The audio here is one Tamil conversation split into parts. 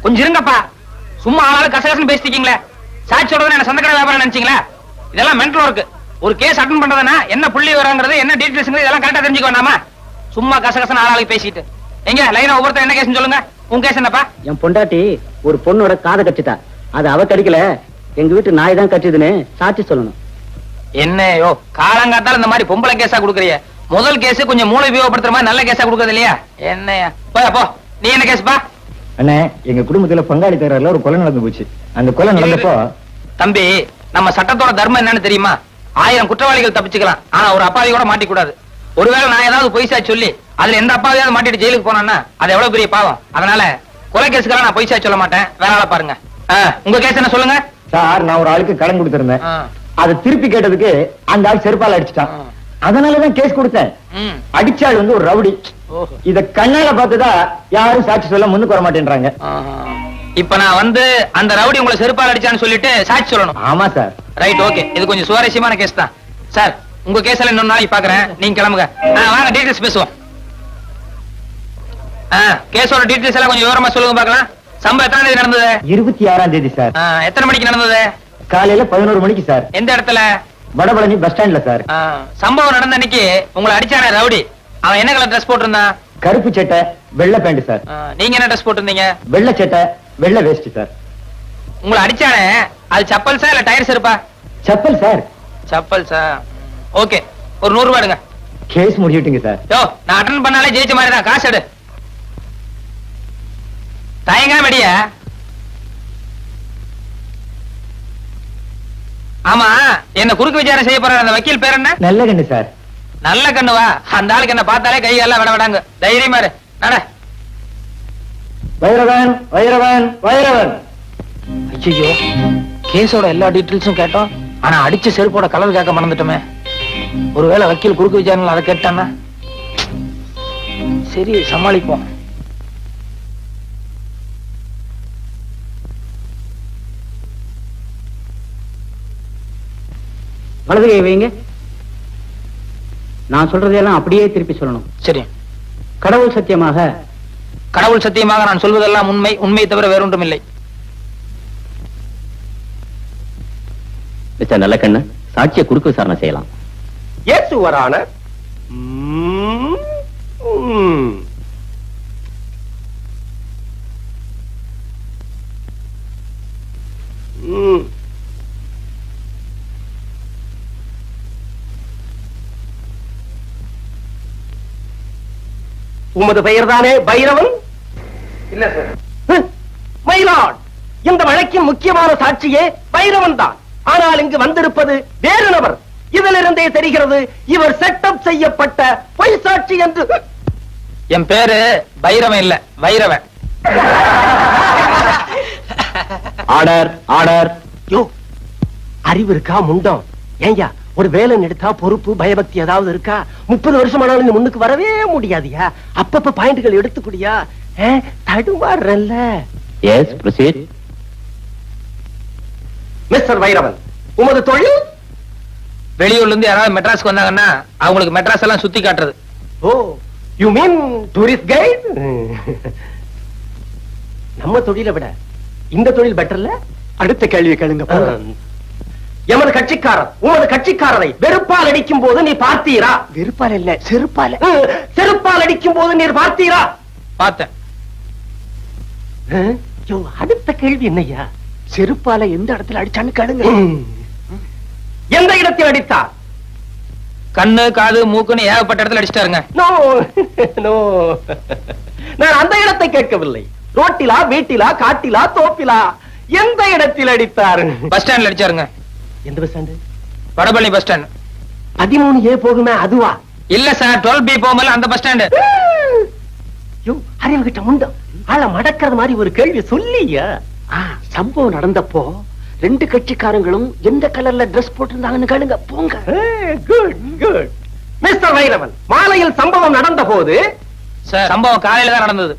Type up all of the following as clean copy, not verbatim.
கொஞ்சம் இருங்கப்பா. சும்மா ஆளாலும் கசகசன்னு பேசிட்டீங்களே. சாட்சி சொல்றது என்ன சந்தக்கடை வியாபாரம் நினைச்சீங்களா? இதெல்லாம் மென்டல் ஒர்க். ஒரு கேஸ் அட்டன் பண்றதுனா என்ன புள்ளி வராங்கிறது, என்ன டீடைல்ஸ், இதெல்லாம் கரெக்டா தெரிஞ்சுக்க வேண்டாமா? சும்மா கசகசன்னு ஆளாளுக்கு பேசிட்டு. எங்க லைனா ஒவ்வொருத்தர் என்ன கேஸ்னு சொல்லுங்க. உங்க கேஸ் என்னப்பா? என் பொண்டாட்டி ஒரு பொண்ணோட காதை கட்டிட்டா. அது அவ கடிக்கல, எங்க வீட்டு நாய் தான் கட்டிதுன்னு சாட்சி சொல்லணும். என்னையோ காலங்காத்தால இந்த மாதிரி பொம்பளை கேஸா கொடுக்குறிய? முதல் கேஸ் கொஞ்சம் மூளை உபயோகப்படுத்துற மாதிரி நல்ல கேஸா கொடுக்கறது இல்லையா? என்னையா போ. நீ என்ன கேஸ்பா? அண்ணே, எங்க குடும்பத்துல பங்காளி தகராறுல ஒரு கொலை நடந்து போச்சு. அந்த கொலை நடந்தப்போ தம்பி, நம்ம சட்டத்தோட தர்மம் என்னன்னு தெரியுமா? 1000 குற்றவாளிகள் தப்பிச்சுக்கலாம், ஆனா ஒரு அப்பாவி கூட மாட்டிக்கூடாது. ஒருவேளை நான் ஏதாவது பொய்சா சொல்லி அதுல எந்த அப்பாவியாவது மாட்டிட்டு ஜெயிலுக்கு போனா அது எவ்வளவு பெரிய பாவம். அதனால கொலை கேஸுக்கெல்லாம் நான் பொய்சா சொல்ல மாட்டேன். வேற ஆளை பாருங்க. உங்க கேஸ் என்ன சொல்லுங்க சார். நான் ஒரு ஆளுக்கு கடன் கொடுத்திருந்தேன். அதை திருப்பி கேட்டதுக்கு அந்த ஆள் செருப்பால் அடிச்சுட்டான். அதனாலதான் கேஸ் கொடுத்தேன். அடிச்சாள் வந்து ஒரு ரவுடி. இத கண்ணால பார்த்ததா யாரும் சாட்சி சொல்ல முன்னுக்கு வர மாட்டேன்றாங்க. இப்ப நான் வந்து அந்த ரவுடி உங்களை செருப்பால் அடிச்சான்னு சொல்லிட்டு சாட்சி சொல்லணும். ஆமா சார். Right, okay. இது கொஞ்சம் சுவாரஸ்யமான கேஸ் தான் சார். உங்க கேஸ்ல இன்னொரு நாளைக்கு பாக்குறேன். நீங்க கிளம்புங்க. வாங்க டீடைல்ஸ் பேசுவோம். கேஸோட டீடைல்ஸ் எல்லாம் கொஞ்சம் விவரமா சொல்லுங்க பாக்கலாம். சம்பவம் எத்தனை தேதி நடந்தது? 26ஆம் தேதி சார். எத்தனை மணிக்கு நடந்தது? காலையில 11 மணிக்கு சார். எந்த இடத்துல? வடபழனி பஸ் ஸ்டாண்ட்ல சார். சம்பவம் நடந்த அன்னைக்கு உங்களை அடிச்சான ரவுடி அவன் என்ன கலர் ட்ரெஸ் போட்டிருந்தான்? கருப்பு சட்டை வெள்ளை பேண்ட் சார். நீங்க என்ன ட்ரெஸ் போட்டிருந்தீங்க? வெள்ளை சட்டை வெள்ளை வேஷ்டி சார். உங்களை அடிச்சானே அது சப்பல்ஸா இல்ல டயர்ஸ் இருப்பா? செப்பல் சார். சப்பல்ஸா? ஓகே, ஒரு 100 ரூபாய் எடுங்க. கேஸ் முடிச்சிட்டீங்க சார். யோ, நான் அட்டெண்ட் பண்ணாலே ஜெயிச்ச மாதிரி தான். காசு எடு. தயங்கா வெடியா? ஆமா, என்ன குறுக்கு விசாரணை செய்ய போற அந்த வக்கீல் பேர் என்ன? நல்ல கண்ணு சார். நல்ல கண்ணுவா? அந்த ஆளுக்கு என்ன பார்த்தாலே கை எல்லாம் விட விடாங்க. தைரியமா இரு. நட. வைரவன் வைரவன் வைரவன். ஐயோ, கேஸோட எல்லா டீடைல்ஸும் கேட்டோம், ஆனா அடிச்ச செருப்போட கலர் கேட்க மறந்துட்டோமே. ஒருவேளை வக்கீல் குறுக்கு விசாரணை அதை கேட்டானா? சரி, சமாளிப்போம். வலது கை வைங்க. நான் சொல்றதெல்லாம் அப்படியே திருப்பி சொல்லணும். சரி. கடவுள் சத்தியமாக. கடவுள் சத்தியமாக நான் சொல்வதெல்லாம் உண்மை, உண்மையை தவிர வேறொன்றும் இல்லை. மிஸ்டர் நல்லக்கண்ணு, சாட்சியை குறுக்கு விசாரணை செய்யலாம். Yes your honour. உமது பெயர் தானே பைரவன்? இல்ல சார். மயிலாட், இந்த வழக்கின் முக்கியமான சாட்சியே பைரவன் தான். ஆனால் இங்கு வந்திருப்பது வேறு நபர். இதிலிருந்தே தெரிகிறது இவர் செட்டப் செய்யப்பட்ட பொய் சாட்சி என்று. என் பேரு பைரவன் இல்ல, வைரவன். Order order. யோ, அறிவு இருக்கா முண்டம்? ஏய்யா, ஒரு வேலை எடுத்தா பொறுப்பு பயபக்தி ஏதாவது இருக்கா? 30 வருஷம் ஆனாலும் முன்னுக்கு வரவே முடியாதியா? அப்பப்ப பாயிண்ட்கள் எடுத்துக்கூடியா? தடுமாறல்ல. Yes, proceed. மிஸ்டர் வைரவன், உமது தொழில்? வெளியூர்ல இருந்து யாராவது மெட்ராஸ்க்கு வந்தாங்கன்னா அவங்களுக்கு மெட்ராஸ் எல்லாம் சுத்தி காட்டுறது. ஓ, யூ மீன் டூரிஸ்ட் கைட்? நம்ம தொழிலை விட இந்த தொழில் பெட்டர்ல? அடுத்த கேள்வி கேளுங்க. எமது கட்சிக்காரர் உமது கட்சிக்காரரை வெறுப்பால் அடிக்கும் போது நீ பார்த்தீரா? வெறுப்பால் இல்ல, செருப்பால். செருப்பால் அடிக்கும் போது நீர் பார்த்தீரா? பார்த்தேன். அடுத்த கேள்வி என்னையா? செருப்பால எந்த இடத்துல அடிச்சான்னு கேளுங்க. எந்த இடத்தில் அடித்தார்? கண்ணு, காது, மூக்குன்னு ஏகப்பட்ட இடத்துல அடிச்சிட்டாருங்க. நோ நோ, நான் அந்த இடத்தை கேட்கவில்லை. ரோட்டிலா, வீட்டிலா, காட்டிலா, தோப்பிலா, எந்த இடத்தில் அடித்தார்? பஸ் ஸ்டாண்ட்ல அடிச்சாருங்க. எந்த bus stand? Vadapalani bus stand. 13A போகுமே அதுவா? இல்ல சார், 12B போகும்போது அந்த பஸ் ஸ்டாண்டு. அறிவு கிட்ட முண்டம் ஆள மடக்கிறது மாதிரி ஒரு கேள்வி சொல்லியா? சம்பவம் நடந்தப்போ 2 கட்சிக்காரங்களும் எந்த கலர்ல டிரஸ் போட்டிருந்தாங்கன்னு கேளுங்க. போங்க. Good good. மிஸ்டர் வைரவன், மாலையில் சம்பவம் நடந்த போது? சார், சம்பவம் காலையில தான் நடந்தது.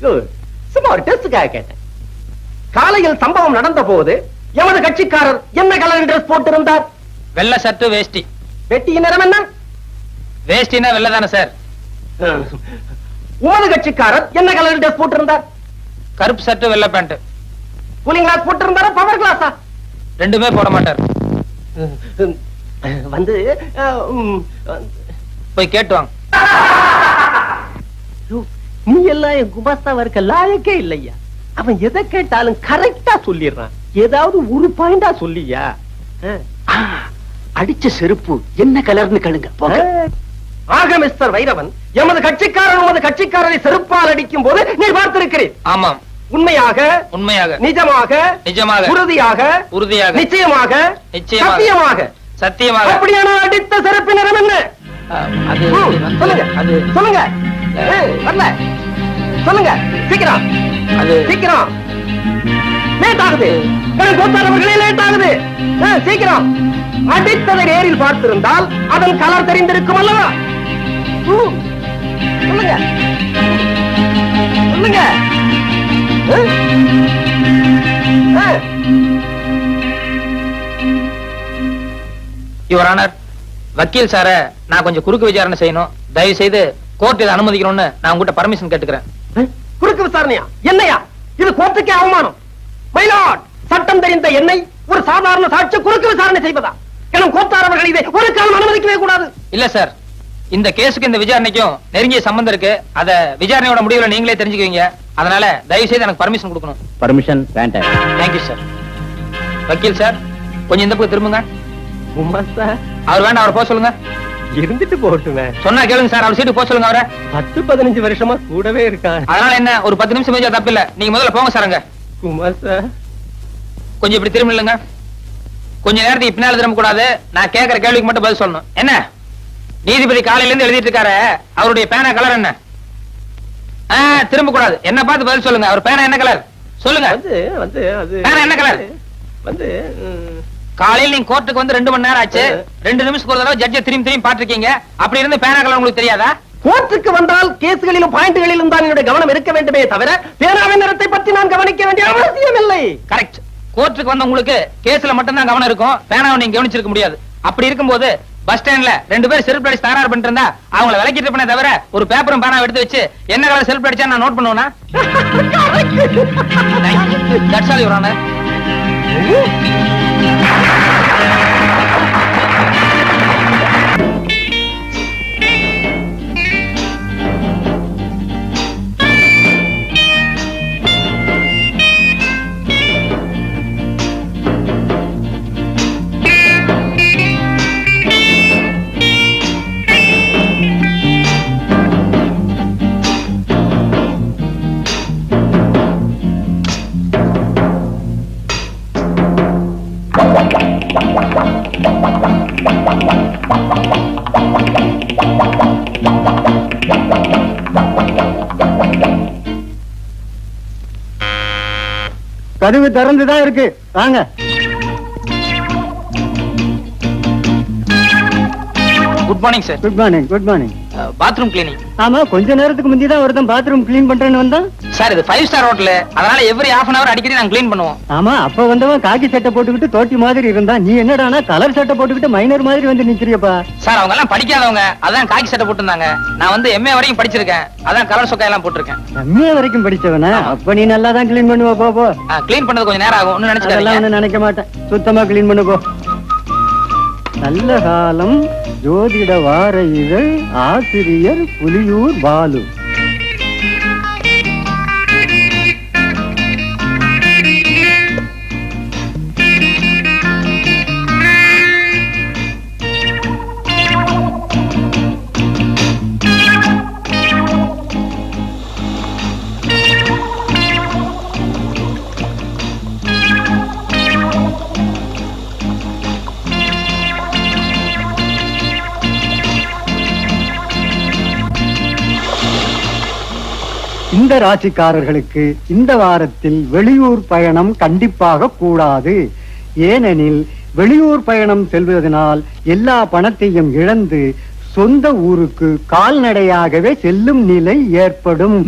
குட். சும்மா ஒரு டெஸ்டுக்காக கேட்டேன். காலையில் சம்பவம் நடந்த போது எமது கட்சிக்காரர் என்ன கலர் டிரஸ் போட்டிருந்தார்? வெள்ளை சட்டு வேஷ்டி. வெட்டியின் நிறம் என்ன? வேஷ்டினா வெள்ளை தானே சார்? உமது கட்சிக்காரர் என்ன கலர் ட்ரெஸ் போட்டிருந்தார்? கருப்பு சர்ட் வெள்ளை பேண்ட். கூலிங் கிளாஸ் போட்டிருந்தாரா பவர் கிளாஸா? ரெண்டுமே போட மாட்டார். வந்து போய் கேட்டு வாங்க. நீ எல்லாம் என் குமாஸ்தாவா இருக்க லாயக்கே இல்லையா? அவன் எதை கேட்டாலும் கரெக்டா சொல்லிடுறான். ஏதாவது ஒரு பாயிண்டா சொல்லியா? அடிச்ச செருப்பு என்ன கலர்னு கேளுங்க. ஆக மிஸ்டர் வைரவன், எமது கட்சிக்காரன் உமது கட்சிக்காரரை செருப்பால் அடிக்கும் போது நீ பார்த்திருக்கிறேன். ஆமாம். உண்மையாக, உண்மையாக, நிஜமாக, நிஜமாக, உறுதியாக, உறுதியாக, நிச்சயமாக, நிச்சயமாக, சத்தியமாக, சத்தியமாக. அப்படியான அடித்த செருப்பு நிறம் என்ன? அது சொல்லுங்க, அது சொல்லுங்க. வரல, சொல்லுங்க சீக்கிரம், அது சீக்கிரம். லேட் ஆகுது, கோத்தாரவர்களே லேட் ஆகுது. சீக்கிரம். அடித்ததை நேரில் பார்த்திருந்தால் அதன் கலர் தெரிந்திருக்கும் அல்லவா? சொல்லுங்க, சொல்லுங்க. யுவர் ஆனர், வக்கீல் சார நான் கொஞ்சம் குறுக்கு விசாரணை செய்யணும். தயவு செய்து கோர்ட் இதை அனுமதிக்கணும்னு நான் உங்ககிட்ட பர்மிஷன் கேட்டுக்கிறேன். குறுக்கு விசாரணையா? என்னையா இது? கோர்ட்டுக்கே அவமானம். மயிலாட், சட்டம் தெரிந்த என்னை ஒரு சாதாரண சாட்சி குறுக்கு விசாரணை செய்வதா? எனும் கோத்தாரவர்கள் இதை ஒரு காலம் அனுமதிக்கவே கூடாது. இல்ல சார், இந்த கேஸுக்கு இந்த விசாரணைக்கும் நெருங்கிய சம்பந்தம் இருக்கு. அத விசாரணையோட முடிவுல நீங்களே தெரிஞ்சுக்குவீங்க. அதனால தயவு செய்து எனக்கு பர்மிஷன் கொடுக்கணும். பர்மிஷன் வேண்டாம். Thank you sir. வக்கீல் சார், கொஞ்சம் இந்த பக்கம் திரும்புங்க. அவர் வேண்டாம், அவரை போக சொல்லுங்க. இருந்துட்டு போட்டுமே. சொன்னா கேளுங்க சார், அவர் சீட்டு போக சொல்லுங்க. அவரை 10-15 வருஷமா கூடவே இருக்கான். அதனால என்ன, ஒரு 10 நிமிஷம் பேஞ்சா தப்பு இல்ல. நீங்க முதல்ல போங்க சார். அங்க குமார் சார், கொஞ்சம் இப்படி திரும்ப இல்லைங்க. கொஞ்ச நேரத்துக்கு பின்னால திரும்ப கூடாது. நான் கேட்கிற கேள்விக்கு மட்டும் பதில் சொல்லணும். என்ன நீதிபதி காலையில இருந்து எழுதிட்டு இருக்காரு, அவருடைய பேனா கலர் என்ன? திரும்ப கூடாது. என்ன பார்த்து பதில் சொல்லுங்க. அவர் பேனா என்ன கலர் சொல்லுங்க. பேனா என்ன கலர்? காலையில் நீங்க கோர்ட்டுக்கு வந்து 2 மணி நேரம் ஆச்சு. 2 நிமிஷத்துக்கு ஒரு தடவை ஜட்ஜை திரும்பி பாத்துருக்கீங்க. அப்படி இருந்து பேனா கலர் உங்களுக்கு தெரியாதா? கோர்ட்டுக்கு வந்தால் கேஸ்களிலும் பாயிண்ட்களிலும் தான் என்னுடைய கவனம் இருக்க வேண்டுமே தவிர பேனாவின் நிறத்தை பற்றி நான் கவனிக்க வேண்டிய அவசியம் இல்லை. கரெக்ட். கோர்ட்டுக்கு வந்த உங்களுக்கு கேஸ்ல மட்டும் தான் கவனம் இருக்கும். பேனாவை நீங்க கவனிச்சிருக்க முடியாது. அப்படி இருக்கும்போது பஸ் ஸ்டாண்ட்ல 2 பேர் செல்ஃப் அடிச்சு தகராறு பண்ணிட்டு இருந்தா அவங்கள விலக்கிட்டு பண்ண தவிர ஒரு பேப்பரும் பேனா எடுத்து வச்சு என்ன கலர் செல்ஃப் அடிச்சா நான் நோட் பண்ணுவேனா? That's all your honour. கதவு திறந்துதான் இருக்கு, வாங்க. Good morning sir. Good morning. Good morning. Bathroom cleaning. ஆமா, கொஞ்ச நேரத்துக்கு முந்தி தான் ஒருத்தன் பாத்ரூம் கிளீன் பண்றேன்னு வந்தான். சார், இது 5 ஸ்டார் ஹோட்டல். அதனால எவ்ரி half an hour அடிக்கடி நாங்க கிளீன் பண்ணுவோம். ஆமா, அப்ப வந்தவன் காக்கி சட்டை போட்டுக்கிட்டு தோட்டி மாதிரி இருந்தான். நீ என்னடானா கலர் சட்டை போட்டுக்கிட்டு மைனர் மாதிரி வந்து நிக்கிறியப்பா. சார், அவங்க எல்லாம் படிக்காதவங்க, அதான் காக்கி சட்டை போட்டுருந்தாங்க. நான் வந்து MA வரைக்கும் படிச்சிருக்கேன், அதான் கலர் சொக்கா எல்லாம் போட்டிருக்கேன். MA வரைக்கும் படிச்சவனா? அப்ப நீ நல்லா தான் கிளீன் பண்ணுவ. போ. கிளீன் பண்ணது கொஞ்சம் நேரம் ஆகும், அதெல்லாம் நினைக்க மாட்டேன். சுத்தமா கிளீன் பண்ணு போ. நல்ல காலம், ஜோதிட வார இதழ், ஆசிரியர் புலியூர் பாலு. இந்த ராசிக்காரர்களுக்கு இந்த வாரத்தில் வெளியூர் பயணம் கண்டிப்பாக கூடாது. ஏனெனில் வெளியூர் பயணம் செல்வதனால் எல்லா பணத்தையும் இழந்து சொந்த ஊருக்கு கால்நடையாகவே செல்லும் நிலை ஏற்படும்.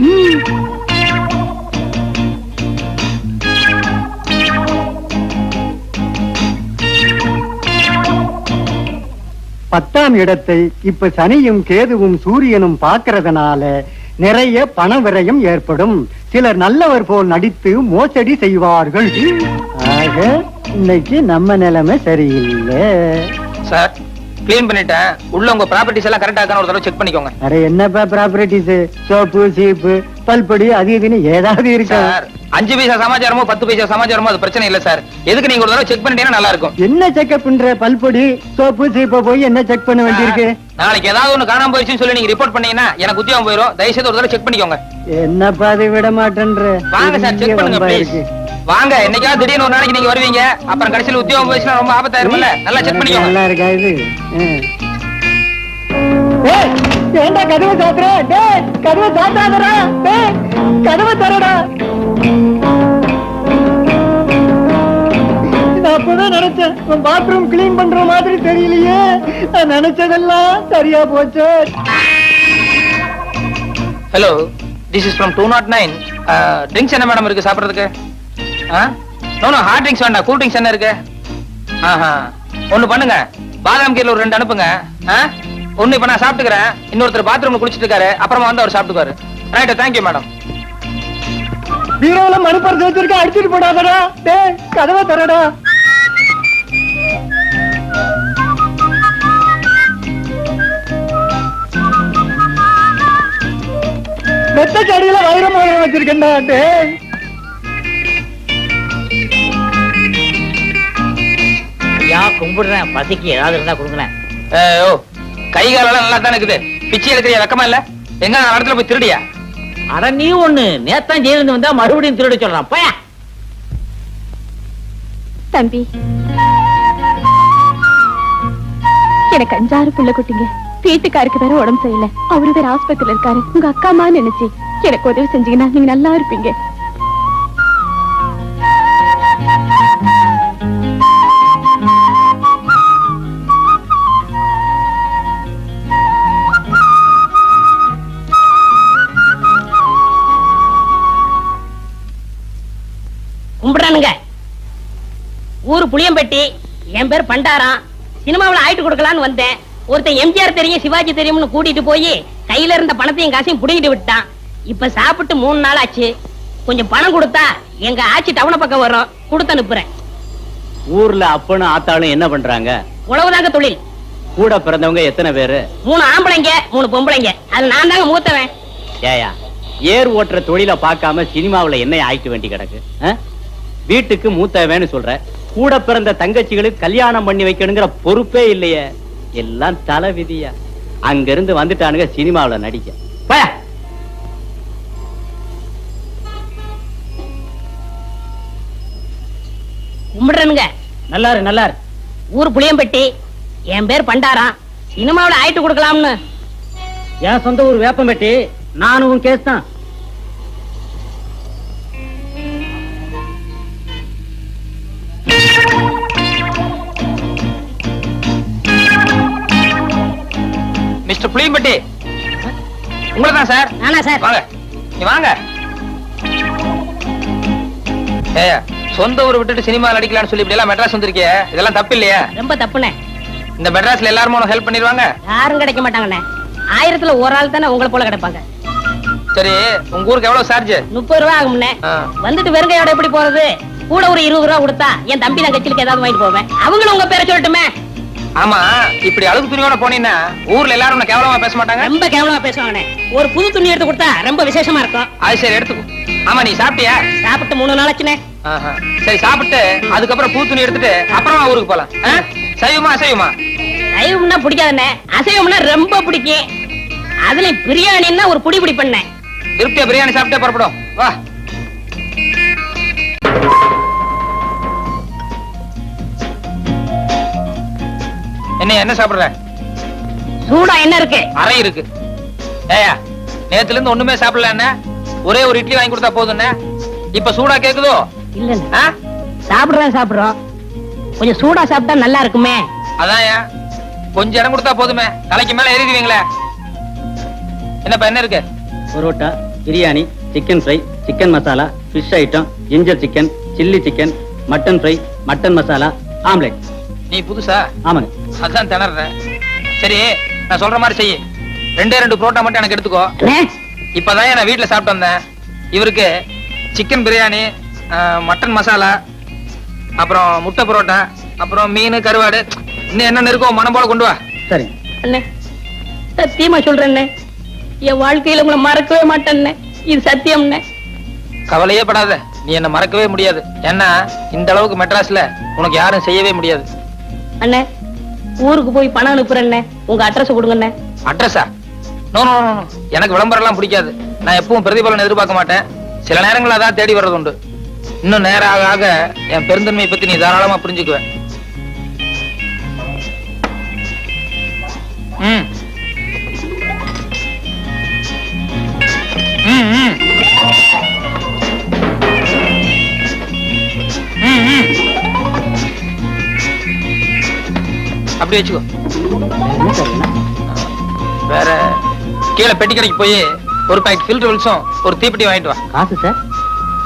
10ஆம் இடத்தை இப்ப சனியும் கேதுவும் சூரியனும் பார்க்கறதுனால நிறைய பண விரயம் ஏற்படும். சிலர் நல்லவர் போல் நடித்து மோசடி செய்வார்கள். ஆக இன்னைக்கு நம்ம நிலைமை சரியில்லை. சார் க்ளீன் பண்ணிட்டேன். உள்ள உங்க ப்ராப்பர்ட்டிஸ் எல்லாம் கரெக்டா இருக்கான்னு ஒரு தடவை செக் பண்ணிக்கோங்க. அட என்னப்பா ப்ராப்பர்ட்டிஸ், சோப்பு சீப்பு பல்படி அது இதுன்னு ஏதாவது இருக்கா? சார் 5 பைசா சமாச்சாரமோ 10 பைசா சமாச்சாரமோ அது பிரச்சனை இல்ல சார். எதுக்கு நீங்க ஒரு தடவை செக் பண்ணிட்டீங்கன்னா நல்லா இருக்கும். என்ன செக்அப் பண்ற? பல்பொடி சோப்பு சீப்ப போய் என்ன செக் பண்ண வேண்டியிருக்கு? நாளைக்கு ஏதாவது ஒண்ணு காணாம போயிடுச்சுன்னு சொல்லி நீங்க ரிப்போர்ட் பண்ணீங்கன்னா எனக்கு உத்தியோகம் போயிடும். தயவுசெய்து ஒரு தடவை செக் பண்ணிக்கோங்க. என்னப்பா அதை விட மாட்டேன்ற? வாங்க சார் செக் பண்ணுங்க ப்ளீஸ். வாங்க, என்னைக்காவது திடீர்னு ஒரு நாளைக்கு நீங்க வருவீங்க, அப்புறம் கடைசியில உத்தியோகம் போயிடுச்சுன்னா ரொம்ப ஆபத்தாயிரும்ல. நல்லா செக் பண்ணிக்கோங்க. நல்லா இருக்கா இது? ஏண்டா கதவை சாத்துற? டேய் கதவை சாத்தாதடா. டேய் கதவை தரடா. நான் அப்பதான் நினைச்சேன் பாத்ரூம் கிளீன் பண்ற மாதிரி தெரியலையே. நான் நினைச்சதெல்லாம் சரியா போச்சு. Hello, this is from 209. Drinks என்ன மேடம் இருக்கு சாப்பிடுறதுக்கு? நோ ஹார்ட் ட்ரிங்க்ஸ் வேண்டாம், கூல் ட்ரிங்க்ஸ் என்ன இருக்கு? ஒண்ணு பண்ணுங்க, பாதாம் கீர்ல ஒரு 2 அனுப்புங்க. ஒண்ணு இப்ப நான் சாப்பிட்டுக்கிறேன், இன்னொருத்தர் பாத்ரூம்ல குளிச்சிட்டு இருக்காரு, அப்புறமா வந்து அவர் சாப்பிட்டுக்காரு. Right, thank you madam. பீரோல மனுப்பர் வச்சிருக்க, அடிச்சிட்டு போடாதடா. டேய் கதவை தரடா. மெத்த கடியில வைரம் வச்சிருக்கேன்டா. டேய் கும்பிடுறேன், பசிக்கு ஏதாவது இருந்தா கொடுங்களேன். ஓ, கை காலெல்லாம் நல்லா தானே இருக்குது, பிச்சை எடுக்கிறியா? வெக்கமா இல்ல? எங்க நான் இடத்துல போய் திருடியா? அட நீ ஒண்ணு நேத்தான் ஜெயிலிருந்து வந்தா மறுபடியும் திருட சொல்றான். போயா தம்பி, எனக்கு 5-6 புள்ள குட்டிங்க. வீட்டுக்காருக்கு வேற உடம்பு சரியில்லை, அவரு வேற ஆஸ்பத்திரியில இருக்காரு. உங்க அக்கா அம்மா நினைச்சு எனக்கு உதவி செஞ்சீங்கன்னா நீங்க நல்லா இருப்பீங்க. கும்பிடானுங்க. ஊரு புளியம்பட்டி, என் பேர் பண்டாரம். சினிமாவில் ஆயிட்டு கொடுக்கலான்னு வந்தேன். ஒருத்தன் எம்ஜிஆர் தெரியும் சிவாஜி தெரியும்னு கூட்டிட்டு போய் கையில இருந்த பணத்தையும் காசையும் புடிங்கிட்டு விட்டான். இப்ப சாப்பிட்டு 3 நாள் ஆச்சு. கொஞ்சம் பணம் கொடுத்தா எங்க ஆட்சி டவுன பக்கம் வரும், கொடுத்து அனுப்புறேன். ஊர்ல அப்பனும் ஆத்தாளும் என்ன பண்றாங்க? உழவுதாங்க தொழில். கூட பிறந்தவங்க எத்தனை பேரு? 3 ஆம்பளைங்க 3 பொம்பளைங்க. அது நான் தாங்க மூத்தவன். ஏயா, ஏர் ஓட்டுற தொழில பார்க்காம சினிமாவுல என்ன ஆயிட்டு வேண்டி கிடக்கு? வீட்டுக்கு மூத்தவன்னு சொல்ற, கூட பிறந்த தங்கச்சிகளுக்கு கல்யாணம் பண்ணி வைக்கணுங்கிற பொறுப்பே இல்லையே. எல்லாம் தலை விதியா. அங்க இருந்து வந்துட்டானுங்க சினிமாவுல நடிக்க. போயா. கும்பிடுறனுங்க. நல்லாரு நல்லாரு. ஊர் புளியம்பட்டி, என் பேர் பண்டாரம். சினிமாவில் ஆயிட்டு கொடுக்கலாம்னு. என் சொந்த ஊர் வேப்பம்பட்டி. நானும் கேஸ் தான். மிஸ்டர் புளியம்பட்டி, உங்களை தான் சார். நானா சார்? வாங்க, நீ வாங்க. ஏய், சொந்த ஊரை விட்டுட்டு சினிமா நடிக்கலாம்னு சொல்லி இப்படி எல்லாம் மெட்ராஸ் வந்திருக்கே, இதெல்லாம் தப்பு இல்லையா? ரொம்ப தப்புண்ணே. இந்த மெட்ராஸ்ல எல்லாரும் உனக்கு ஹெல்ப் பண்ணிடுவாங்க? யாரும் கிடைக்க மாட்டாங்கண்ணே. 1000த்துல ஒரு ஆள் தானே உங்களை போல கிடைப்பாங்க. சரி, உங்க ஊருக்கு எவ்வளவு சார்ஜ்? 30 ரூபா ஆகும்ண்ணே. வந்துட்டு வெறுங்கையோட எப்படி போறது? கூட ஒரு 20 ரூபா கொடுத்தா என் தம்பி நான் கட்சிலுக்கு ஏதாவது வாங்கிட்டு போவேன். அவங்களும் உங்க பேரை சொல்லட்டுமே. ஆமா, இப்படி அழுகு துணியோட போனீங்கன்னா ஊர்ல எல்லாரும் உன்னை கேவலமா பேச மாட்டாங்க? ரொம்ப கேவலமா பேசுவாங்கண்ணே. ஒரு புது துணி எடுத்து கொடுத்தா ரொம்ப விசேஷமா இருக்கும். அது சரி, எடுத்துக்கோ. ஆமா, நீ சாப்பிட்டியா? சாப்பிட்டு 3 நாள் ஆச்சுண்ணே. சரி, சாப்பிட்டு அதுக்கப்புறம் பூ துணி எடுத்துட்டு அப்புறமா ஊருக்கு போலாம். சைவமா அசைவமா? சைவம்னா பிடிக்காதுண்ணே, அசைவம்னா ரொம்ப பிடிக்கும். அதுல பிரியாணின்னா ஒரு புடி புடி பண்ணேன். திருப்தியா பிரியாணி சாப்பிட்டே புறப்படும். வா. என்ன சாப்பிடுற? சூடா என்ன இருக்கு? அறை இருக்கு. ஏயா, நேத்துல இருந்து ஒண்ணுமே சாப்பிடல என்ன? ஒரே ஒரு இட்லி வாங்கி கொடுத்தா போதும். இப்ப சூடா கேக்குதோ? இல்ல, சாப்பிடுறோம். கொஞ்சம் சூடா சாப்பிட்டா நல்லா இருக்குமே. அதான், கொஞ்சம் இடம் கொடுத்தா போதுமே, தலைக்கு மேல ஏறிடுவீங்களே. என்னப்பா என்ன இருக்கு? Parotta, biryani, chicken fry, chicken masala, fish item, ginger chicken, chilli chicken, mutton fry, mutton masala, omelette. நீ புதுசா? ஆமாங்க. அதான் திணற. சரி நான் சொல்ற மாதிரி செய்யு. 2 புரோட்டா மட்டும் எனக்கு எடுத்துக்கோ. இப்பதான் நான் வீட்டுல சாப்பிட்டு வந்தேன். இவருக்கு சிக்கன் பிரியாணி, மட்டன் மசாலா, அப்புறம் முட்டை புரோட்டா, அப்புறம் மீன் கருவாடு, இன்னும் என்ன இருக்கோ மனம் போல கொண்டு வா. சரி. அண்ணே சத்தியமா சொல்றேன், என் வாழ்க்கையில உங்களை மறக்கவே மாட்டேன். இது சத்தியம். கவலையே படாத, நீ என்ன மறக்கவே முடியாது. ஏன்னா இந்த அளவுக்கு மெட்ராஸ்ல உனக்கு யாரும் செய்யவே முடியாது. அண்ணே ஊருக்கு போய் பணம் அனுப்புறேன், உங்க அட்ரஸ் கொடுங்க. அட்ரஸா? நோ நோ நோ, எனக்கு விளம்பரம் எல்லாம் பிடிக்காது. நான் எப்பவும் பிரதிபலன் எதிர்பார்க்க மாட்டேன். சில நேரங்கள் அதான் தேடி வர்றது உண்டு. இன்னும் நேரம் ஆக ஆக என் பெருந்தன்மையை பத்தி நீ தாராளமா புரிஞ்சுக்குவேன். ம் ம் ம் அப்படி வச்சுக்கோ. வேற கீழே பெட்டி கடைக்கு போய் ஒரு பாக்கெட் ஃபில்டர் வில்ஸும் ஒரு தீப்பெட்டி வாங்கிட்டு வா. காசு சார்?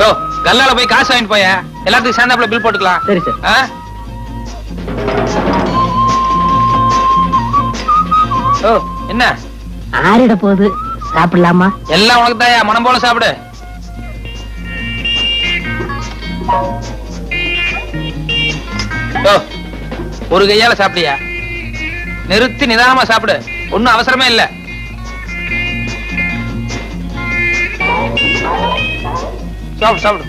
ஓ, கல்லால போய் காசு வாங்கிட்டு போய, எல்லாத்துக்கும் சேர்ந்தாப்புல பில் போட்டுக்கலாம். சரி சார். ஆ? ஓ, என்ன ஆறிட போகுது, சாப்பிடலாமா? எல்லாம் உனக்கு தாயா, மனம் போல சாப்பிடு. ஓ, ஒரு கையால சாப்பிடியா? நிறுத்தி நிதானமா சாப்பிடு, ஒண்ணும் அவசரமே இல்ல. சாப்பிடு சாப்பிடு.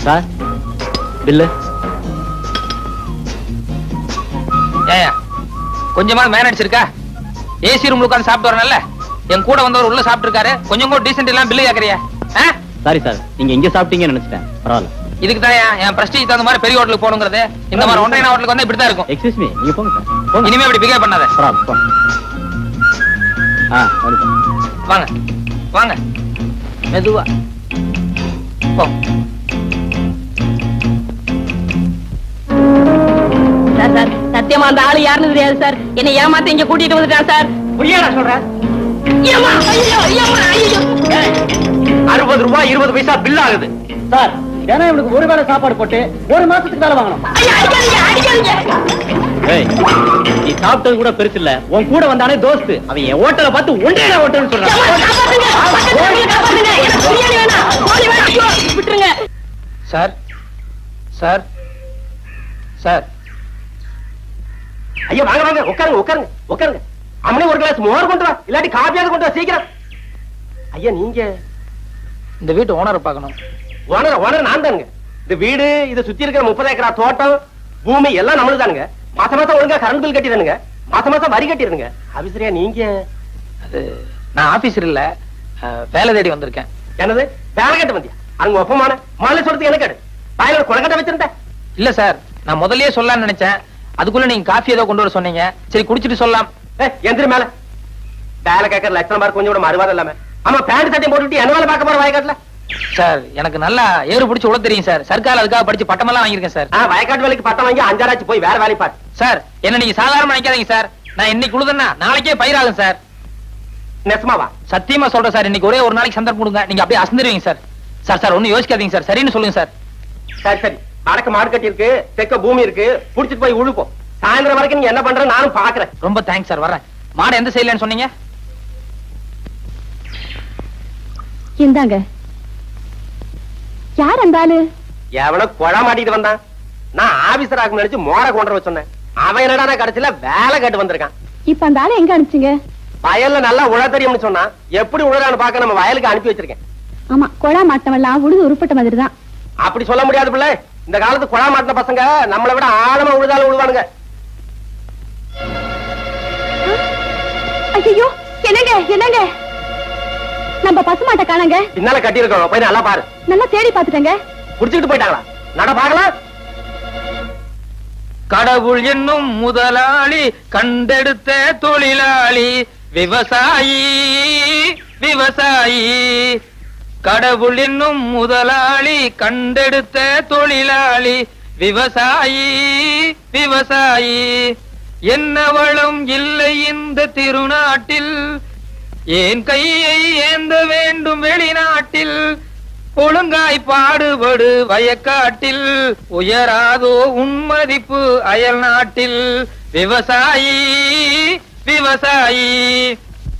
Sir bill. ஏயா கொஞ்சமாவது மேனேஜ் இருக்கா? ஏசி ரூம்ல உட்கார்ந்து சாப்பிட்டு வரணும்ல. என் கூட வந்தவர் உள்ள சாப்பிட்டு இருக்காரு, கொஞ்சம் கூட டீசென்ட் எல்லாம் பில்லு கேக்குறியா? சாரி சார், நீங்க இங்க சாப்பிட்டீங்கன்னு நினைச்சிட்டேன். பரவாயில்ல. இதுக்கு தான் என் பிரஸ்டீஜ் தகுந்த மாதிரி பெரிய ஹோட்டலுக்கு போகணுங்கிறது. இந்த மாதிரி ஒன்றைய ஹோட்டலுக்கு வந்தா இப்படிதான் இருக்கும். எக்ஸ்கியூஸ் மீ, நீங்க போங்க சார். போங்க. இனிமே இப்படி பிகேவ் பண்ணாத. பரவாயில்ல, போங்க. வாங்க வாங்க, மெதுவா போ. சார் சார் சத்தியமா அந்த ஆளு யாருன்னு தெரியாது சார். என்னை ஏமாத்த இங்க கூட்டிட்டு வந்துட்டான் சார். புரியாடா சொல்றேன். 60 ரூபாய் 20 பைசா பில் ஆகுது சார். ஏன்னா இவனுக்கு ஒரு வேளை சாப்பாடு போட்டு ஒரு மாசத்துக்கு வேலை வாங்கணும். ஏய், நீ சாப்பிட்டது கூட பெருசு இல்ல, உன் கூட வந்தானே தோஸ்து, அவன் என் ஹோட்டலை பார்த்து ஒன்றே ஹோட்டல்னு சொல்றான். சார் சார் சார், ஐயா வாங்க வாங்க, உட்காருங்க உட்காருங்க உட்காருங்க. அம்மனே ஒரு கிளாஸ் மோர் கொண்டு வா, இல்லாட்டி காப்பியாவது கொண்டு வா சீக்கிரம். ஐயா நீங்க இந்த வீட்டு ஓனரை பார்க்கணும். ஓனர் நான் தானுங்க. இந்த வீடு இதை சுத்தி இருக்கிற 30 ஏக்கரா தோட்டம் பூமி எல்லாம் நம்மளுக்கு தானுங்க. மாசம் மாசம் ஒழுங்கா கரண்ட் பில் கட்டிடுங்க, மாசம் மாசம் வரி கட்டிடுங்க. ஆபீசரியா நீங்க? அது நான் ஆபீசர் இல்ல, வேலை தேடி வந்திருக்கேன். என்னது வேலை கட்ட வந்தியா? அங்க ஒப்பமான மாலை சொல்றதுக்கு எனக்கு வாயில கொலக்கட்டை வச்சிருந்தேன். இல்ல சார், நான் முதல்லயே சொல்லலாம்னு நினைச்சேன். அதுக்குள்ள நீங்க காஃபி ஏதோ கொண்டு வர சொன்னீங்க. சரி குடிச்சிட்டு சொல்லலாம். எந்திரி மேல. வேலை கேட்கற லட்சணம் பாரு, கொஞ்சம் கூட மறுவாதம் இல்லாம. ஆமா பேண்ட் சட்டையும் போட்டுட்டு என்ன வேலை பார்க்க போற வயக்காட்டுல? சார் எனக்கு நல்லா ஏறு பிடிச்சு உள்ள தெரியும் சார். சர்க்கார் அதுக்காக படிச்சு பட்டமெல்லாம் வாங்கியிருக்கேன் சார். வயக்காட்டு வேலைக்கு பட்டம் வாங்கி 5 ஆச்சு போய் வேற வேலை பாரு. சார் என்ன நீங்க சாதாரணமா நினைக்காதீங்க சார். நான் இன்னைக்கு உழுதுன்னா நாளைக்கே பயிராகும் சார். நெசமாவா? சத்தியமா சொல்றேன் சார். இன்னைக்கு ஒரே ஒரு நாளைக்கு சந்தர்ப்பம் கொடுங்க, நீங்க அப்படியே அசந்துருவீங்க சார். சார் சார் ஒன்னும் யோசிக்காதீங்க சார், சரின்னு சொல்லுங்க சார். சரி சரி, வடக்கு மாடு கட்டி இருக்கு, தெக்க பூமி இருக்கு, புடிச்சிட்டு போய் உழுப்போம். சாயந்தரம் வரைக்கும் நீங்க என்ன பண்ற நானும் பாக்குறேன். ரொம்ப தேங்க்ஸ் சார், வரேன். மாடு எந்த சைடுலன்னு சொன்னீங்க? இந்தாங்க. யார் அந்த ஆளு? எவனோ கொழா மாட்டிட்டு வந்தான். நான் ஆபீசர் ஆகும் நினைச்சு மோர கொண்டு வர சொன்னேன். அவன் என்னடா கடைசியில வேலை கேட்டு வந்திருக்கான். இப்ப அந்த ஆளை எங்க அனுப்பிச்சீங்க? வயல்ல நல்லா உழ தெரியும்னு சொன்னா, எப்படி உழறான்னு பாக்க நம்ம வயலுக்கு அனுப்பி வச்சிருக்கேன். ஆமா, கொழா மாட்டமெல்லாம் உழுது உருப்பட்ட மாதிரி தான். அப்படி சொல்ல முடியாது பிள்ளை. இந்த காலத்து கொழா மாட்டின பசங்க நம்மளை விட ஆழமா உழுதாலும் உழுவானுங்க. ஐயோ, என்னங்க என்னங்க, நம்ம பசுமாட்ட காணங்க. பின்னால கட்டி இருக்கோம், போய் நல்லா பாரு. நல்லா தேடி பாத்துட்டேங்க. குடிச்சுட்டு போயிட்டாங்களா? நட பாக்கலாம். கடவுள் என்னும் முதலாளி கண்டெடுத்த தொழிலாளி விவசாயி விவசாயி கடவுள் என்னும் முதலாளி கண்டெடுத்த தொழிலாளி விவசாயி விவசாயி என்ன வளம் இல்லை இந்த திருநாட்டில் ஏன் கையை ஏந்த வேண்டும் வெளிநாட்டில் ஒழுங்காய் பாடுபடு வயக்காட்டில் உயராதோ உன்மதிப்பு அயல் நாட்டில் விவசாயி விவசாயி.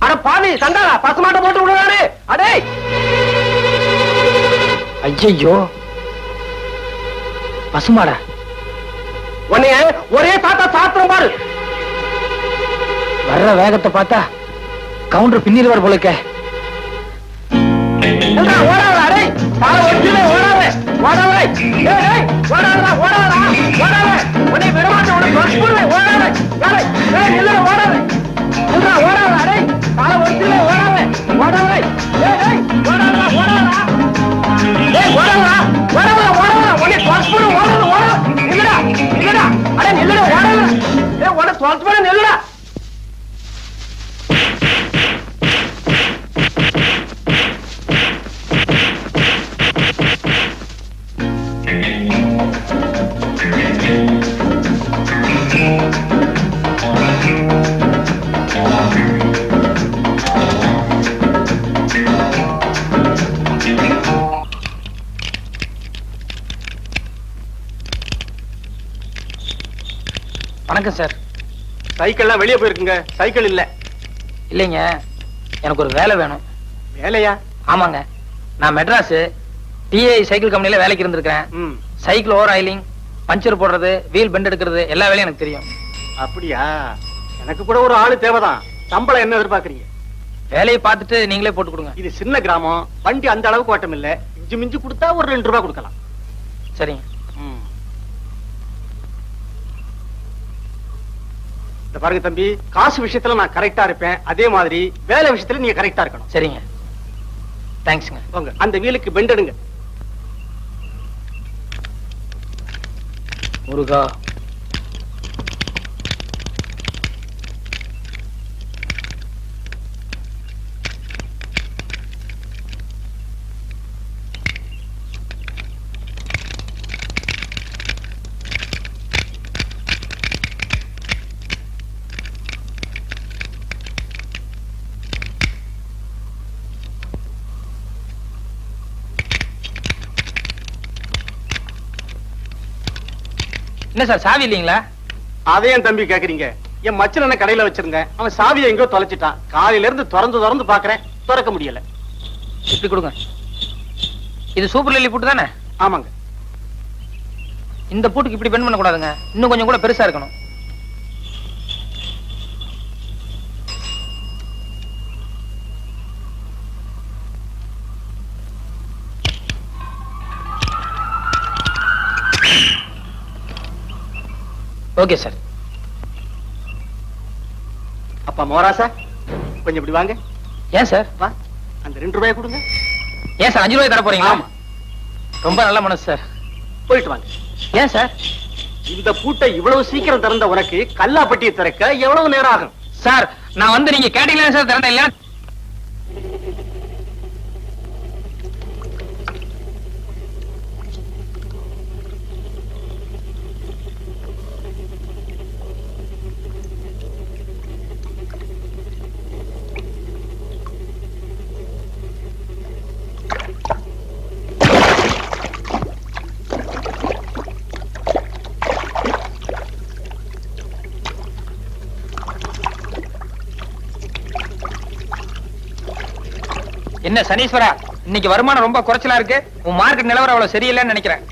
அட பாவி சண்டாளா பசுமாட்ட போட்டு விடுறாரு. அடே ஐயோ பசுமாடா உன்னைய ஒரே சாத்தா சாத்திரம் பாரு. வர்ற வேகத்தை பார்த்தா கவுண்டர் பின்னில் வர போலக்க. நெல்லுடா வணக்கம் சார். சைக்கிள்லாம் வெளியே போயிருக்குங்க. சைக்கிள் இல்ல. இல்லைங்க, எனக்கு ஒரு வேலை வேணும். வேலையா? ஆமாங்க, நான் மெட்ராஸ் டிஐ சைக்கிள் கம்பெனில வேலைக்கு இருந்திருக்கேன். சைக்கிள் ஓவர் ஆயிலிங், பஞ்சர் போடுறது, வீல் பெண்ட் எடுக்கிறது எல்லா வேலையும் எனக்கு தெரியும். அப்படியா? எனக்கு கூட ஒரு ஆளு தேவைதான். சம்பளம் என்ன எதிர்பார்க்கறீங்க? வேலையை பார்த்துட்டு நீங்களே போட்டு கொடுங்க. இது சின்ன கிராமம், வண்டி அந்த அளவுக்கு ஓட்டம் இல்ல. இஞ்சி மிஞ்சி கொடுத்தா ஒரு 2 ரூபாய் கொடுக்கலாம். சரிங்க. இந்த பாருங்க தம்பி, காசு விஷயத்துல நான் கரெக்டா இருப்பேன். அதே மாதிரி வேலை விஷயத்துல நீங்க கரெக்டா இருக்கணும். சரிங்க, தேங்க்ஸ்ங்க. போங்க, அந்த வீலுக்கு பெண்ட் எடுங்க. முருகா, என்ன சார் சாவி இல்லீங்களா? அதே என் தம்பி கேக்குறீங்க? என் மச்சன கடையில வச்சிருங்க. அவன் சாவியை எங்கோ தொலைச்சிட்டான். காலையில இருந்து திறந்து பாக்குறேன், திறக்க முடியல. இப்படி கொடுங்க. இது சூப்பர் லில்லி பூட்டு தானே? ஆமாங்க. இந்த பூட்டுக்கு இப்படி பெண்ட் பண்ண கூடாதுங்க, இன்னும் கொஞ்சம் கூட பெருசா இருக்கணும். Okay sir. அப்பா மோராசா, கொஞ்சம் இப்படி வாங்க. ஏன் சார்? வா, அந்த 2 ரூபாய் கொடுங்க. ஏன் சார் 5 ரூபாய் தர போறீங்களா? ரொம்ப நல்ல மனசு சார். போயிட்டு வாங்க. ஏன் சார்? இந்த பூட்டை இவ்வளவு சீக்கிரம் திறந்த உனக்கு கல்லாப்பட்டியை திறக்க எவ்வளவு நேரம் ஆகும்? சார், நான் வந்து நீங்க கேட்டீங்களா சார் திறந்த இல்ல? என்ன சனீஸ்வரா, இன்னைக்கு வருமானம் ரொம்ப குறைச்சலா இருக்கு. உன் மார்க்கெட் நிலவரம் அவ்வளவு சரியில்லைன்னு நினைக்கிறேன்.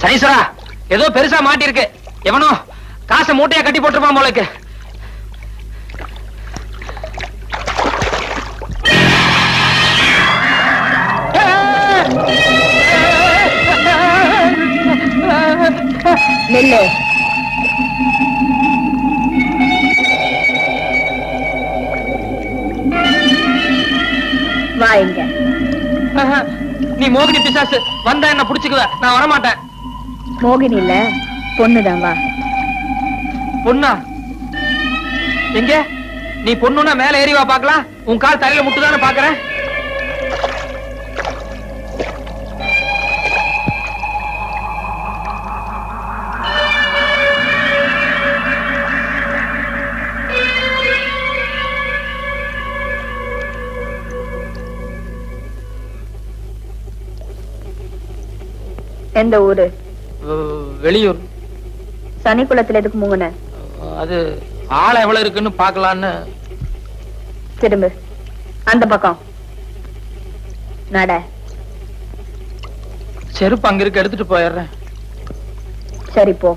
சனீஸ்வரா, ஏதோ பெருசா மாட்டி இருக்கு. எவனோ காசை மூட்டையா கட்டி போட்டுருப்பான் போல இருக்கு. நெல்லு. வாங்க. நீ மோகினி பிசாசு, வந்தா என்ன புடிச்சுக்குவ, நான் வரமாட்டேன். மோகினி இல்ல, பொண்ணுதான். வா. பொண்ணா? எங்க? நீ பொண்ணுன்னா மேல ஏறி வா பாக்கலாம். உன் கால் தலையில முட்டுதானே பாக்குறேன். எந்த ஊரு? வெளியூர். சனிக்குளத்துல எதுக்கு மூங்குன? அது ஆளம் எவ்வளவு இருக்குன்னு பாக்கலான்னு. திரும்ப அந்த பக்கம் நட. செருப்பு அங்க இருக்கு, எடுத்துட்டு போயிடுறேன். சரி போ.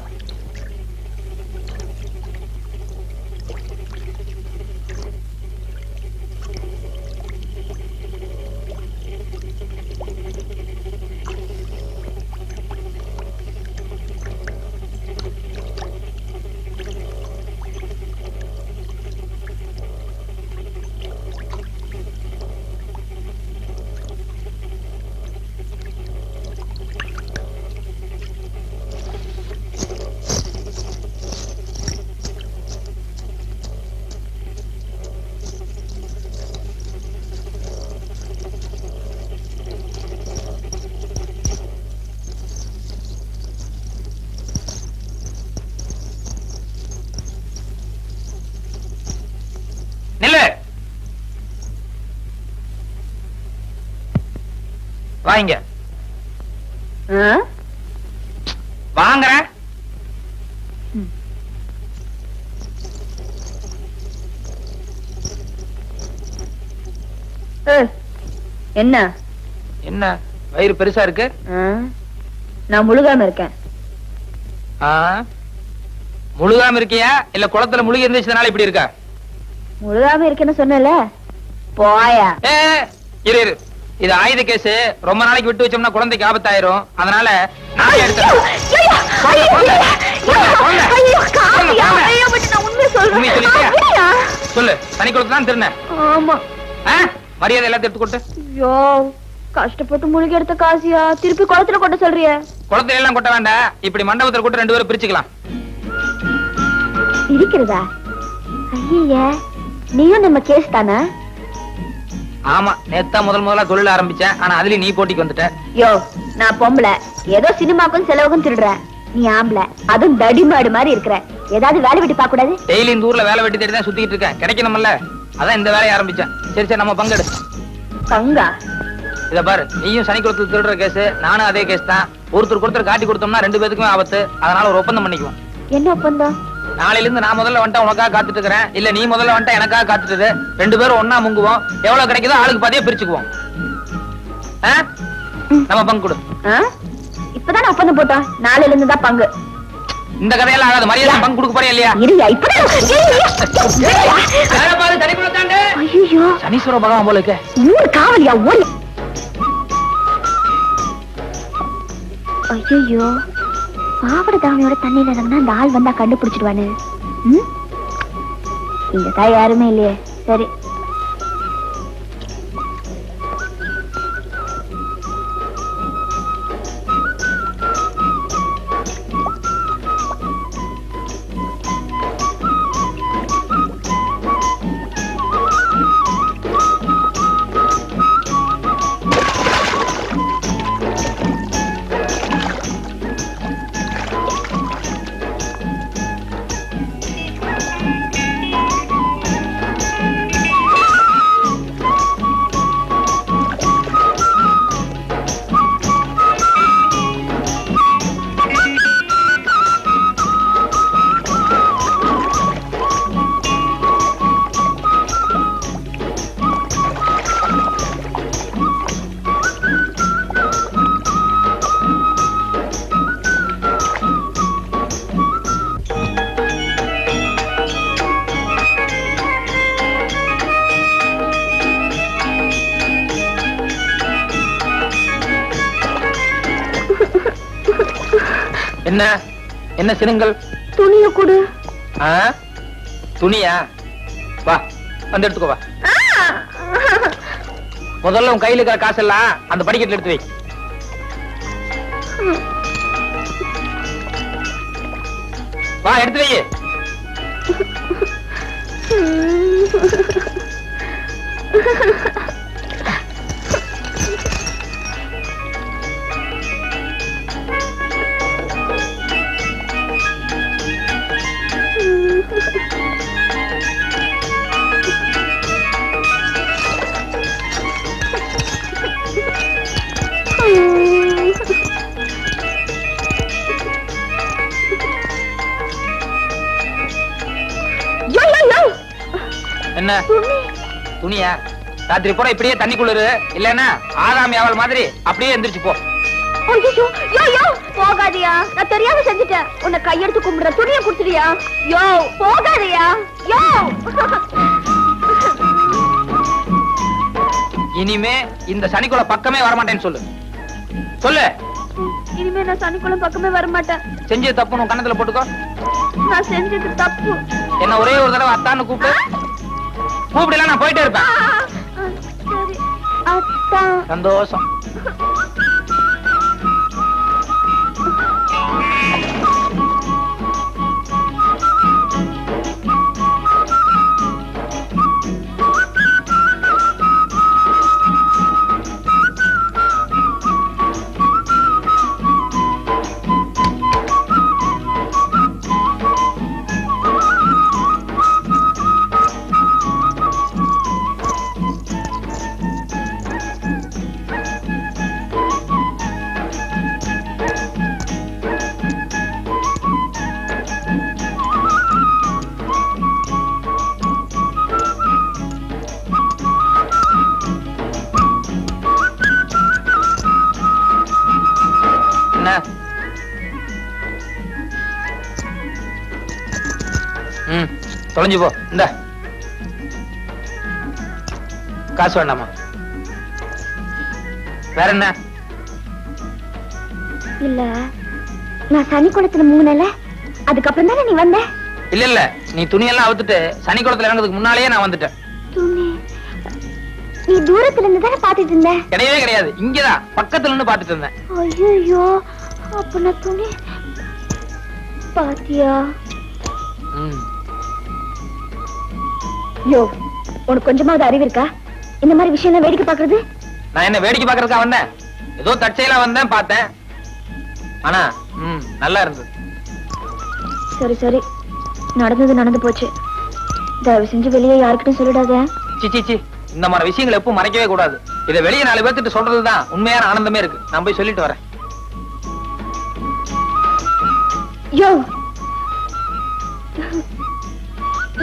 நில்லு. வாங்க. வாங்குறேன். என்ன என்ன வயிறு பெருசா இருக்கு? நான் முழுகாம இருக்கேன். முழுகாம இருக்கியா இல்ல குளத்துல முழுகி இருந்துச்சுனால இப்படி இருக்கா? முழுகாம இருக்கேன்னு சொன்னல. போயா. இரு இரு, இது ஆயுத கேஸ். ரொம்ப நாளைக்கு விட்டு வச்சோம்னா குழந்தைக்கு ஆபத்தாயிரும். அதனால நான் எடுத்துறேன். சொல்லு, தனி குளத்துல தான் திருநேன். ஆமா. மரியாதை எல்லாத்தையும் எடுத்து கொட்டு. ஐயோ, கஷ்டப்பட்டு முழுகி எடுத்த காசியா திருப்பி குளத்துல கொட்ட சொல்றிய? குளத்துல எல்லாம் கொட்ட வேண்டாம், இப்படி மண்டபத்துல கொட்டு 2 பேரும் பிரிச்சுக்கலாம். இருக்கிறதா? ஐய, நீயும் நம்ம கேஸ் தானே? ஆமா, நேத்தா முதல்ல தொழில் ஆரம்பிச்சேன். ஆனா அதுலயும் நீ போட்டிக்கு வந்துட்ட. யோ, நான் பொம்பளை, ஏதோ சினிமாக்கும் செலவுக்கும் திருடுறேன். நீ ஆம்பளை, அதுவும் தடிமாடு மாதிரி இருக்கிற. ஏதாவது வேலை விட்டு பார்க்க கூடாது? டெய்லி இந்த ஊர்ல வேலை வெட்டி தேடி தான் சுத்திட்டு இருக்கேன். கிடைக்கணும்ல, அதான் இந்த வேலையை ஆரம்பிச்சேன். சரி சரி, நம்ம பங்கெடு. பங்கா? இத பாரு, நீயும் சனிக்குளத்துல திருடுற கேஸ், நானும் அதே கேஸ் தான். ஒருத்தர் காட்டி கொடுத்தோம்னா 2 பேத்துக்குமே ஆபத்து. அதனால ஒரு ஒப்பந்தம் பண்ணிக்குவோம். என்ன ஒப்பந்தம்? நாளையில இருந்து நான் முதல்ல வந்துட்டா உனக்காக காத்துட்டு இருக்கிறேன், இல்ல நீ முதல்ல வந்துட்டா எனக்காக காத்துட்டு. 2 பேரும் ஒன்னா முங்குவோம். எவ்வளவு கிடைக்குதோ ஆளுக்கு பாதியா பிரிச்சுக்குவோம். நம்ம பங்கு கொடு. இப்பதான் ஒப்பந்தம் போட்டோம், நாளையில இருந்து தான் பங்கு. இந்த கதையெல்லாம் ஆகாது. மரியாதை பங்கு கொடுக்க போறேன் இல்லையா? சனீஸ்வர பகவான் போல இருக்க. காவலியா ஓடி. ஐயோ, பாவட தாவணியோட தண்ணியில இறங்கினா அந்த ஆள் வந்தா கண்டுபிடிச்சிடுவானு. இங்க தான் யாருமே இல்லையே. சரி, என்ன என்ன சினுங்கள்? துணிய கொடு. ஆ? துணியா? வா வந்து எடுத்துக்கோ வா. முதல்ல உன் கையில இருக்கிற காசெல்லாம் அந்த படிக்கட்டுல எடுத்து வை. வா எடுத்து வை. என்ன துணியா? ராத்திரி பூரா இப்படியே தண்ணி குளிரு, இல்லன்னா ஆதாமி அவள் மாதிரி அப்படியே எந்திரிச்சு போ. போகாதியா, நான் தெரியாம செஞ்சுட்டேன். உன்னை கையெடுத்து கும்பிடுற, துணியை குடுத்துறியா? யோ போகாதியா. யோ இனிமே இந்த சனிக்குள்ள பக்கமே வரமாட்டேன்னு சொல்லு. சொல்லு. இனிமே நான் சனிக்குள்ள பக்கமே வரமாட்டேன். செஞ்சது தப்பு உன் கண்ணத்துல போட்டுக்கோ. நான் செஞ்சது தப்பு. என்ன ஒரே ஒரு தடவை அத்தான்னு கூப்பிடு. கூப்பிடல நான் போயிட்டே இருப்பேன். சரி அத்தா. சந்தோஷம். தொலைஞ்சு போ. இந்த காசு வேண்டாமா? வேற என்ன? இல்ல நான் சனிக்குளத்துல மூணல, அதுக்கப்புறம் தானே நீ வந்த. இல்ல இல்ல, நீ துணியெல்லாம் அவுத்துட்டு சனிக்குளத்துல இறங்குறதுக்கு முன்னாலேயே நான் வந்துட்டேன். துணி நீ தூரத்துல இருந்து தானே பாத்துட்டு இருந்த? கிடையவே கிடையாது, இங்கதான் பக்கத்துல இருந்து பாத்துட்டு இருந்தேன். ஐயோ, அப்ப நான் துணி பாத்தியா? யோ, உனக்கு கொஞ்சமாவது அறிவு இருக்கா? இந்த மாதிரி விஷயம் வேடிக்கை பாக்குறது? நான் என்ன வேடிக்கை பாக்குறதுக்கா வந்தேன்? ஏதோ தற்செயலா வந்தேன், பார்த்தேன். ஆனா நல்லா இருந்தது. சரி சரி, நடந்தது நடந்து போச்சு. தயவு செஞ்சு வெளியே யாருக்கிட்டும் சொல்லிடாத. சி இந்த மாதிரி விஷயங்களை எப்பவும் மறைக்கவே கூடாது. இதை வெளியே 4 பேர்த்துட்டு சொல்றதுதான் உண்மையான ஆனந்தமே இருக்கு. நான் போய் சொல்லிட்டு வரேன். யோ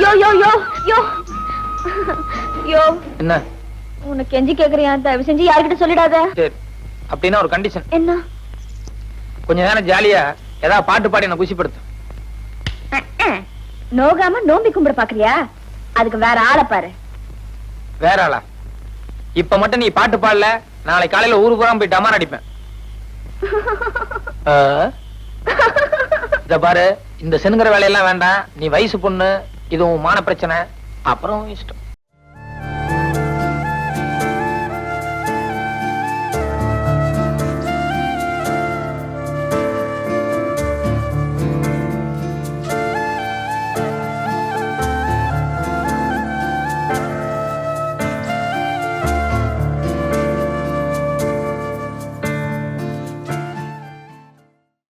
யோ யோ யோ யோ யோ, என்ன உனக்கு கெஞ்சி கேக்குறியா? தயவு செஞ்சு யாருக்கிட்ட சொல்லிடாத. சரி, அப்படின்னா ஒரு கண்டிஷன். என்ன? கொஞ்ச நேரம் ஜாலியா ஏதாவது பாட்டு பாடி என்ன குஷிப்படுத்து. நோகாம நோம்பி கும்பிட பாக்குறியா? அதுக்கு வேற ஆளை பாரு. வேற ஆளா? இப்ப மட்டும் நீ பாட்டு பாடல, நாளை காலையில ஊரு பூரா போய் டமார் அடிப்பேன். இத பாரு, இந்த செனுங்கிற வேலையெல்லாம் வேண்டாம். நீ வயசு பொண்ணு, இது உன் மான பிரச்சனை. அப்புறம் இஷ்டம்.